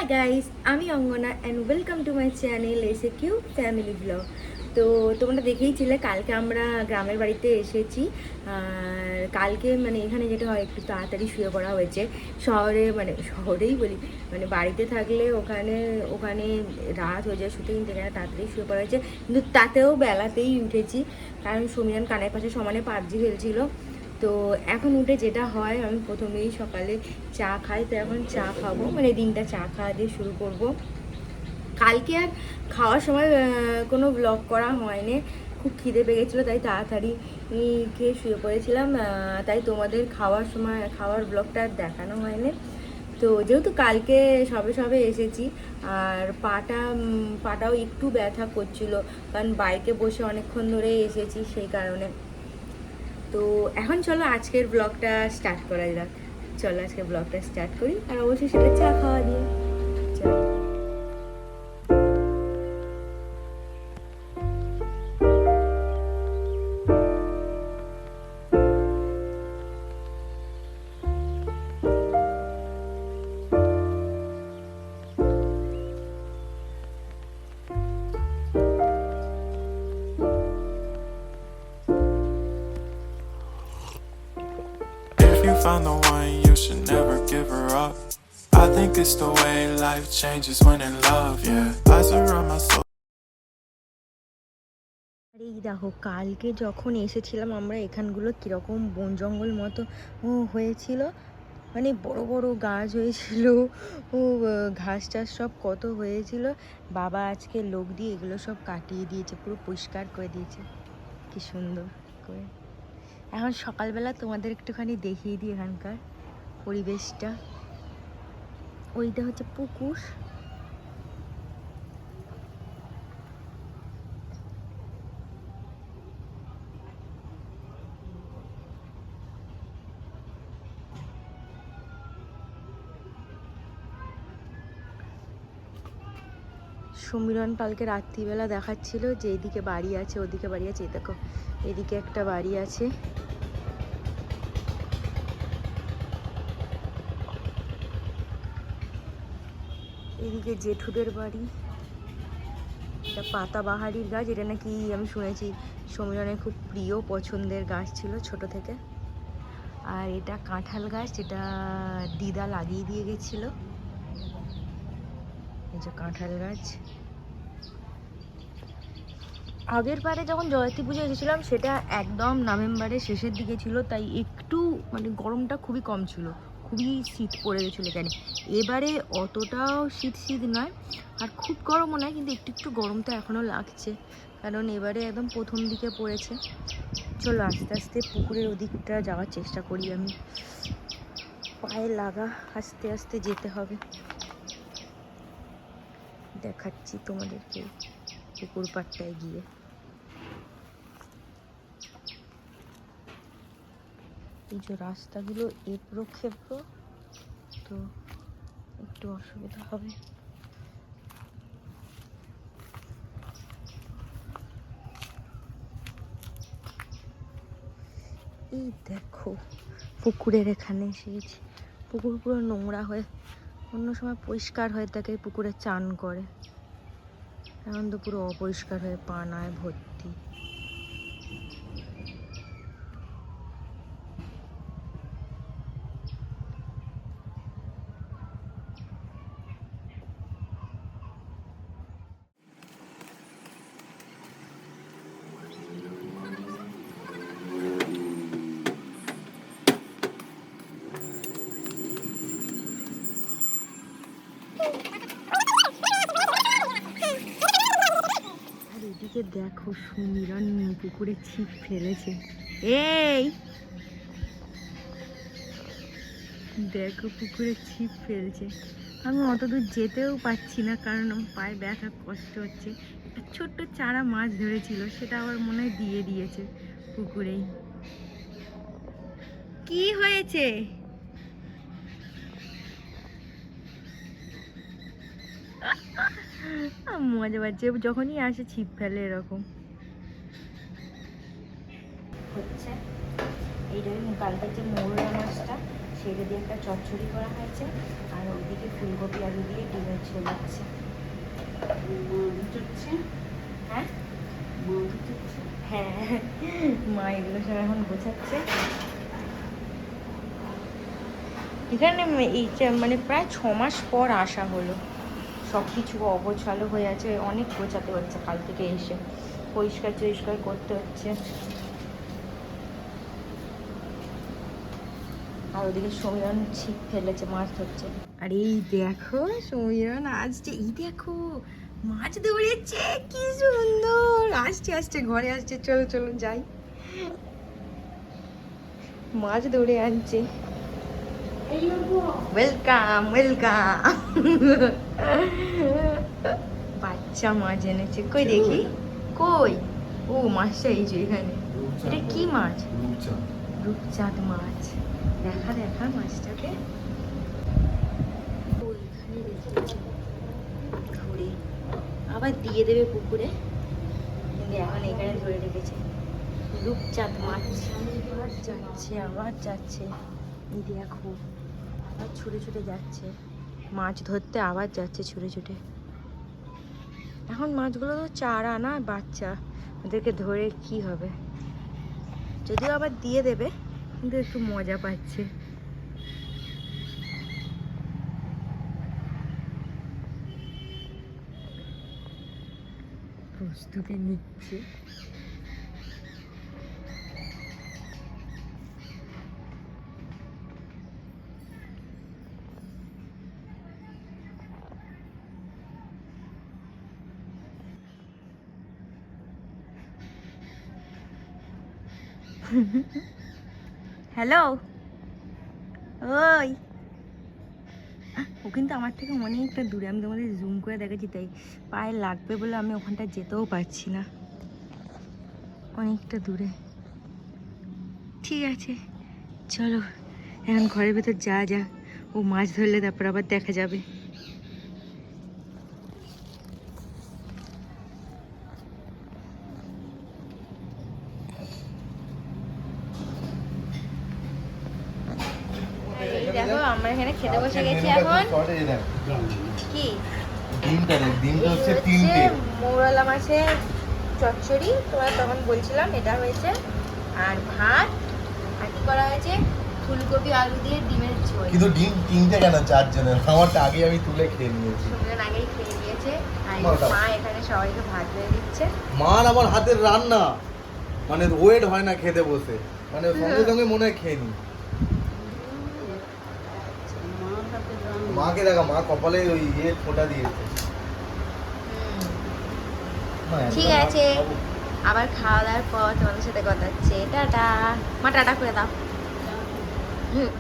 High guys, আমি Angana and welcome to my channel SAQ family blog. তো তোমরা দেখেইছিলে কালকে আমরা গ্রামের বাড়িতে এসেছি। আর কালকে মানে এখানে যেটা হয় একটু তাড়াতাড়ি শুয়ে পড়া হয়েছে। শহরেই বলি, মানে বাড়িতে থাকলে ওখানে ওখানে রাত হয়ে যায় শুতে, কিন্তু এখানে তাড়াতাড়ি শুয়ে পড়া হয়েছে। কিন্তু তাতেও বেলাতেই উঠেছি, কারণ সমীরণ কানের পাশে সমানে পাবজি খেলছিল। তো এখন উঠে যেটা হয়, আমি প্রথমেই সকালে চা খাই, তো এখন চা খাবো, মানে দিনটা চা খাওয়া দিয়ে শুরু করব। কালকে আর খাওয়ার সময় কোনো ব্লগ করা হয়নি, খুব খিদে পেয়ে গেছিলো, তাই তাড়াতাড়ি খেয়ে শুয়ে পড়েছিলাম। তাই তোমাদের খাওয়ার সময় খাওয়ার ব্লগটা আর দেখানো হয়নি। তো যেহেতু কালকে সবে সবে এসেছি, আর পাটাও একটু ব্যথা করছিল, কারণ বাইকে বসে অনেকক্ষণ ধরে এসেছি, সেই কারণে। তো এখন চলো আজকের ব্লগটা স্টার্ট করা যাক। চলো আজকের ব্লগটা স্টার্ট করি, আর অবশ্যই সেটা চা খাওয়া দিয়ে। চলো। If you found the one, you should never give her up. I think it's the way life changes when in love, yeah. I surround myself. এই দেখো, কালকে যখন এসেছিলাম আমরা, এখানগুলো কীরকম বন জঙ্গল মতো হয়েছিল, মানে বড় বড় গাছ হয়েছিল, ঘাস টাস সব কত হয়েছিল। বাবা আজকে লোক দিয়ে এগুলো সব কাটিয়ে দিয়েছে, পুরো পরিষ্কার করে দিয়েছে, কি সুন্দর করে। এখন সকালবেলা তোমাদের একটুখানি দেখিয়ে দিই এখানকার পরিবেশটা। ওইটা হচ্ছে পুকুর। সমীরণ কালকে রাত্রিবেলা দেখাচ্ছিল যে এইদিকে বাড়ি আছে, ওদিকে বাড়ি আছে। এই দেখো, এদিকে একটা বাড়ি আছে। এদিকে জেঠুদের বাড়ি। এটা পাতাবাহারির গাছ, এটা নাকি আমি শুনেছি সমীরণের খুব প্রিয় পছন্দের গাছ ছিল ছোট থেকে। আর এটা কাঁঠাল গাছ, যেটা দিদা লাগিয়ে দিয়ে গেছিলো। এই যে কাঁঠাল গাছ। আগের বারে যখন জয়ন্তী পুজো এসেছিলাম, সেটা একদম নভেম্বরের শেষের দিকে ছিল, তাই একটু মানে গরমটা খুবই কম ছিল, খুবই শীত পড়ে গেছিলো এখানে। এবারে অতটাও শীত নয়, আর খুব গরমও নয়, কিন্তু একটু একটু গরম তো এখনও লাগছে, কারণ এবারে একদম প্রথম দিকে পড়েছে। চলো আস্তে আস্তে পুকুরের ওদিকটা যাওয়ার চেষ্টা করি আমি। পায়ে লাগা, আস্তে আস্তে যেতে হবে। দেখাচ্ছি তোমাদেরকে পুকুর পাড়টায় গিয়ে। এই যে রাস্তাগুলো এবড়ো খেবড়ো, তো একটু অসুবিধা হবে। এই দেখো, পুকুরের এখানে এসেছি। পুকুর পুরো নোংরা হয়ে, অন্য সময় পরিষ্কার হয়ে থাকে, পুকুরে চান করে, এখন তো পুরো অপরিষ্কার হয়ে পানায় ভর্তি। এদিকে দেখো, সমীরণ পুকুরে ছিপ ফেলেছে। এই দেখো, পুকুরে ছিপ ফেলছে। আমি অত দূর যেতেও পারছি না, কারণ আমার পায়ে ব্যথা, কষ্ট হচ্ছে। একটা ছোট্ট চারা মাছ ধরেছিল, সেটা আবার মনে হয় দিয়ে দিয়েছে পুকুরেই। কি হয়েছে? মজা পাচ্ছে, যখনই আসে ছিপ ফেলে এরকম হচ্ছে। এইটা কালকের যে মৌরলা মাছটা, সেটা দিয়ে একটা চচ্চড়ি করা হয়েছে, আর ওইদিকে ফুলকপি আলু দিয়ে ডিমের ঝোল হচ্ছে। হ্যাঁ হ্যাঁ, মা এগুলো সব এখন গোছাচ্ছে। এখানে মানে প্রায় 6 মাস পর আসা হলো, সব কিছু অগোছালো হয়ে আছে, অনেক গোছাতে হচ্ছে কাল থেকে এসে, পরিষ্কার টরিষ্কার করতে হচ্ছে। আর ওদিকে সমীরণ ছিপ ফেলেছে, মাছ ধরছে। আর এই দেখো সমীরণ আসছে, এই দেখো মাছ দৌড়েছে, কি সুন্দর। আসছে আসছে, ঘরে আসছে, চলো চলো যাই। মাছ দৌড়ে আনছে। Welcome welcome. বাচ্চা মাছ এনেছে, কই দেখি কই। ও মাছটা এই যে এখানে। এটা কি মাছ? রূপচাঁদ মাছ। দেখা দেখা মাছটাকে ওইখানে রেখেছে, ধরে আবার দিয়ে দেবে পুকুরে, কিন্তু এখন এখানে ধরে রেখেছে। রূপচাঁদ মাছ যাচ্ছে, আবার যাচ্ছে, এই দেখো আবার ছুটে ছুটে যাচ্ছে মাছ ধরতে, আবার যাচ্ছে ছুটে ছুটে। এখন মাছগুলো তো চারা না, বাচ্চা, ওদেরকে ধরে কি হবে, যদিও আবার দিয়ে দেবে, কিন্তু একটু মজা পাচ্ছে। প্রস্তুতি নিচ্ছে। হ্যালো, ওই ও কিন্তু আমার থেকে অনেকটা দূরে, আমি তোমাদের জুম করে দেখেছি, তাই পায়ে লাগবে বলে আমি ওখানটা যেতেও পারছি না, অনেকটা দূরে। ঠিক আছে চলো এখন ঘরের ভেতর যা যা, ও মাছ ধরলে তারপর আবার দেখা যাবে। দেখো আমরা এখানে খেতে বসে গেছি এখন। কি মৌরলা মাছের চচ্চড়ি, তোমরা তখন বলছিলাম এটা হয়েছে, আর ভাত, আর কি করা হয়েছে, ফুলকপি আলু দিয়ে ডিমের ঝোল। কিন্তু ডিম তিনটে কেন, চারজনের? আমারটা আগে আমি তুলে খেয়ে নিয়েছি। সুন্দর আগেই খেয়ে নিয়েছে, আর মা এখানে সবাইকে ভাত দিয়ে দিচ্ছে। মার আমার হাতের রান্না মানে ওয়েট হয় না খেতে বসে, মানে সঙ্গে সঙ্গে মনে হয় খেয়ে নি। মাকে দেখা, মা কপালে ওই ফোঁটা দিয়েছে। ঠিক আছে, আবার খাওয়া দাওয়ার পর তোমাদের সাথে কথা হচ্ছে। টাটা, মা টাটা করে দাও।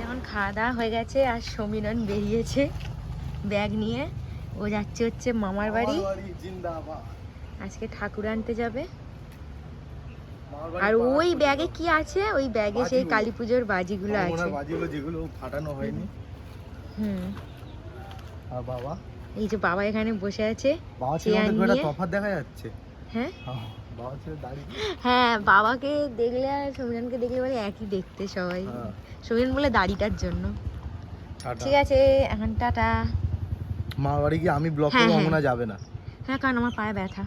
এখন খাওয়া দাওয়া হয়ে গেছে, আর সমীরণ বেরিয়েছে ব্যাগ নিয়ে, ও যাচ্ছে হচ্ছে মামার বাড়ি, আজকে ঠাকুর আনতে যাবে। আর ওই ব্যাগে কি আছে, ওই ব্যাগে সেই কালী পুজোর বাজিগুলো আছে, বাজিগুলো যেগুলো ফাটানো হয়নি। আর বাবা, এই যে বাবা এখানে বসে আছে, চেয়ার নিয়ে। তফাৎ দেখা যাচ্ছে। হ্যাঁ বাবা ছেলে দাঁড়িয়ে, হ্যাঁ বাবাকে দেখলে আর সমীরণকে দেখলে বলে একই দেখতে সবাই। সমীরণ বলে দাড়িটার জন্য। ঠিক আছে এখন টাটা। মা বাড়ি গিয়ে আমি ব্লগ করব, মনে যাবে না। হ্যাঁ কারণ আমার পায়ে ব্যথা,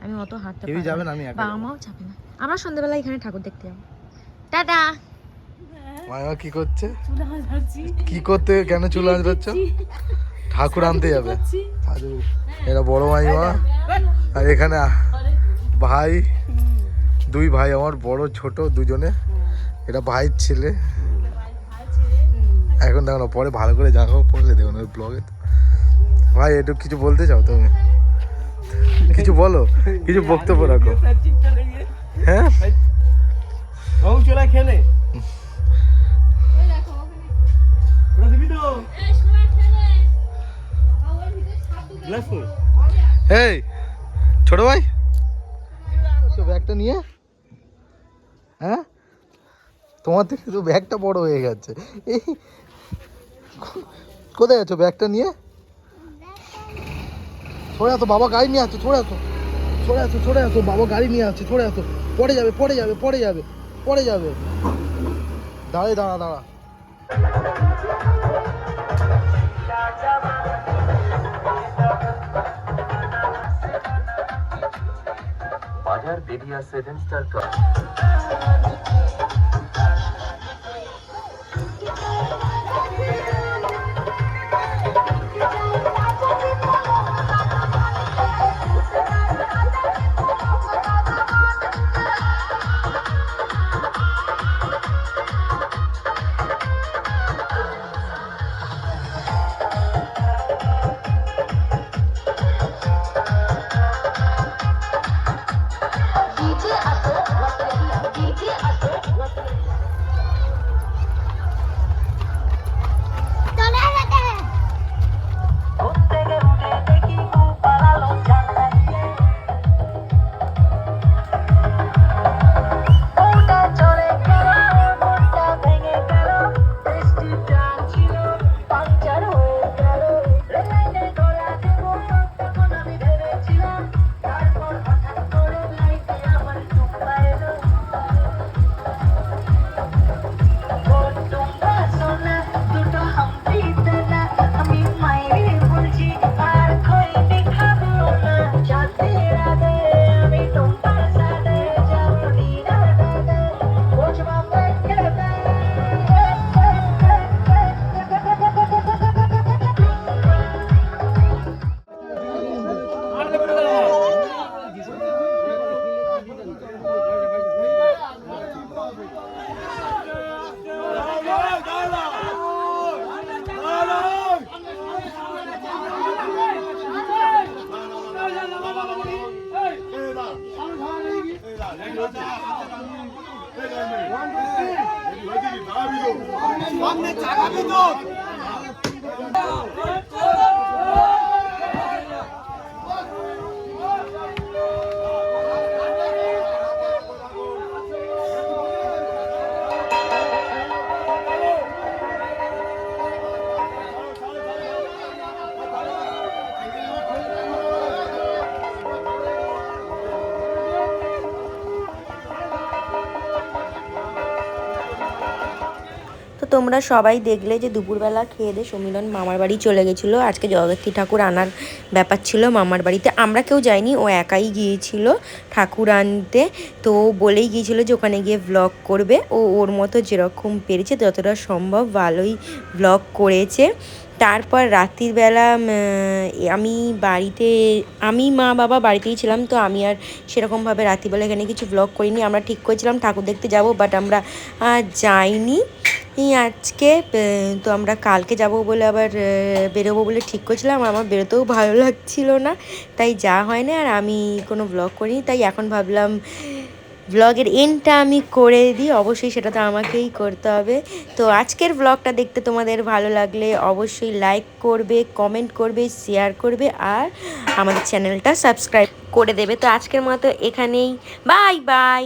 আমি অত হাঁটতে পারি না। যাবে না, আমি একা বাবা মাও যাবে না, আমরা সন্ধ্যাবেলা এখানে ঠাকুর দেখতে যাবো। টাটা। মায়া কি করছে? কি করতে, কেন চুল আঁচড়াচ্ছ? ঠাকুর আনতে যাবে। এরা বড় মাইমা, আর এখানে ভাই, দুই ভাই আমার, বড় ছোট দুজনে, এটা ভাইয়ের ছেলে। এখন দেখো না, পরে ভালো করে জামা পড়লে দেখো না ব্লগে। ভাই একটু কিছু বলতে চাও তুমি? কিছু বলো, কিছু বক্তব্য রাখো। হ্যাঁ চলে খেলে এই ছোট ভাই ব্যাগটা নিয়ে, হ্যাঁ তোমার থেকে তো ব্যাগটা বড় হয়ে গেছে। এই কোথায় আছো ব্যাগটা নিয়ে? ছড়ে আসো, বাবা গাড়ি নিয়ে আসছো, ছড়ে আসো, ছড়ে আসো, ছড়ে আসো, বাবা গাড়ি নিয়ে আসছে, ছড়ে আসো। পড়ে যাবে, পড়ে যাবে, পড়ে যাবে, পড়ে যাবে। দাঁড়া দাঁড়া দাঁড়া, বাজার বেরিয়া 7 স্টার ক্লাব। তো তোমরা সবাই দেখলে যে দুপুরবেলা খেয়ে দিয়ে সমীরণ মামার বাড়ি চলে গেছিলো। আজকে জগদ্ধাত্রী ঠাকুর আনার ব্যাপার ছিল মামার বাড়িতে, আমরা কেউ যাইনি, ও একাই গিয়েছিল ঠাকুর আনতে। তো বলেই গিয়েছিলো যে ওখানে গিয়ে ব্লগ করবে, ও ওর মতো যেরকম পেরেছে যতটা সম্ভব ভালোই ব্লগ করেছে। তারপর রাত্রির বেলা আমি মা বাবা বাড়িতেই ছিলাম, তো আমি আর সেরকমভাবে রাত্রিবেলা এখানে কিছু ব্লগ করিনি। আমরা ঠিক করেছিলাম ঠাকুর দেখতে যাব, বাট আমরা যাইনি আজকে। তো আমরা কালকে যাব বলে আবার বেরোবো বলে ঠিক করেছিলাম। আমার বেরোতেও ভালো লাগছিল না, তাই যা হয় না, আর আমি কোনো ব্লগ করিনি। তাই এখন ভাবলাম ব্লগের এন্ডটা আমি করে দিই, অবশ্যই সেটা তো আমাকেই করতে হবে। তো আজকের ব্লগটা দেখতে তোমাদের ভালো লাগলে অবশ্যই লাইক করবে, কমেন্ট করবে, শেয়ার করবে, আর আমাদের চ্যানেলটা সাবস্ক্রাইব করে দেবে। তো আজকের মতো এখানেই বাই বাই।